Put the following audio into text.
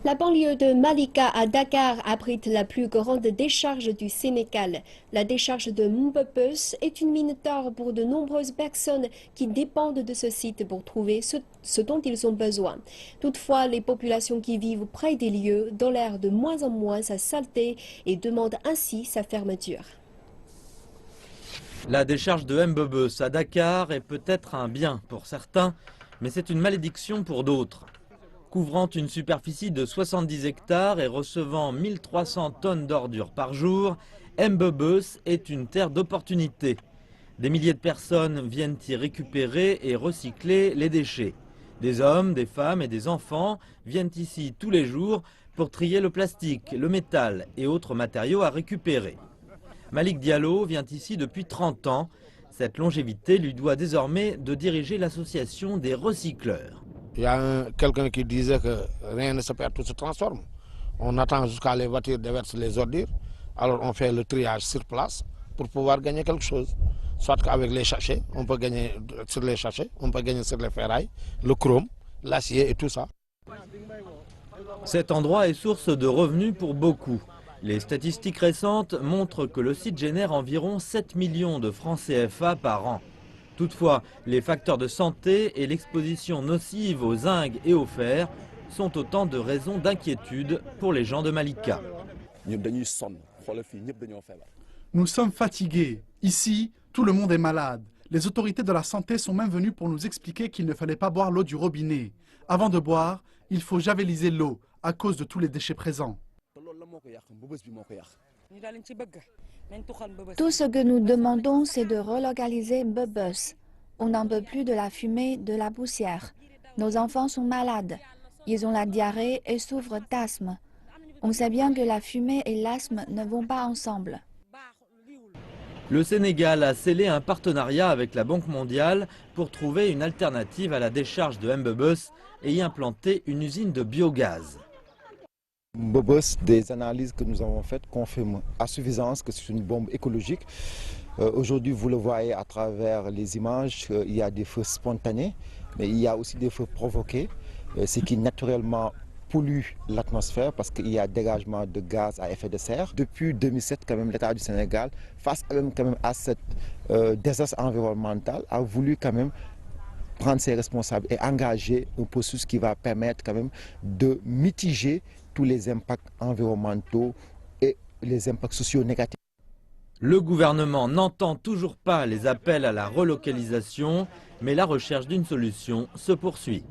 La banlieue de Malika à Dakar abrite la plus grande décharge du Sénégal. La décharge de Mbebeuss est une mine d'or pour de nombreuses personnes qui dépendent de ce site pour trouver ce dont ils ont besoin. Toutefois, les populations qui vivent près des lieux tolèrent de moins en moins sa saleté et demandent ainsi sa fermeture. La décharge de Mbebeuss à Dakar est peut-être un bien pour certains, mais c'est une malédiction pour d'autres. Couvrant une superficie de 70 hectares et recevant 1300 tonnes d'ordures par jour, Mbebeuss est une terre d'opportunités. Des milliers de personnes viennent y récupérer et recycler les déchets. Des hommes, des femmes et des enfants viennent ici tous les jours pour trier le plastique, le métal et autres matériaux à récupérer. Malik Diallo vient ici depuis 30 ans. Cette longévité lui doit désormais de diriger l'association des recycleurs. Il y a quelqu'un qui disait que rien ne se perd, tout se transforme. On attend jusqu'à les voitures déversent les ordures. Alors on fait le triage sur place pour pouvoir gagner quelque chose. Soit qu'avec les sachets, on peut gagner sur les sachets, on peut gagner sur les ferrailles, le chrome, l'acier et tout ça. Cet endroit est source de revenus pour beaucoup. Les statistiques récentes montrent que le site génère environ 7 millions de francs CFA par an. Toutefois, les facteurs de santé et l'exposition nocive au zinc et au fer sont autant de raisons d'inquiétude pour les gens de Malika. Nous sommes fatigués. Ici, tout le monde est malade. Les autorités de la santé sont même venues pour nous expliquer qu'il ne fallait pas boire l'eau du robinet. Avant de boire, il faut javeliser l'eau à cause de tous les déchets présents. Tout ce que nous demandons, c'est de relocaliser Mbebeuss. On n'en peut plus de la fumée, de la poussière. Nos enfants sont malades. Ils ont la diarrhée et souffrent d'asthme. On sait bien que la fumée et l'asthme ne vont pas ensemble. Le Sénégal a scellé un partenariat avec la Banque mondiale pour trouver une alternative à la décharge de Mbebeuss et y implanter une usine de biogaz. Mbebeuss, des analyses que nous avons faites confirment à suffisance que c'est une bombe écologique. Aujourd'hui, vous le voyez à travers les images, il y a des feux spontanés, mais il y a aussi des feux provoqués, ce qui naturellement pollue l'atmosphère parce qu'il y a dégagement de gaz à effet de serre. Depuis 2007, quand même, l'État du Sénégal, face quand même à cette désastre environnemental, a voulu quand même prendre ses responsabilités et engager un processus qui va permettre quand même de mitiger tous les impacts environnementaux et les impacts sociaux négatifs. Le gouvernement n'entend toujours pas les appels à la relocalisation, mais la recherche d'une solution se poursuit.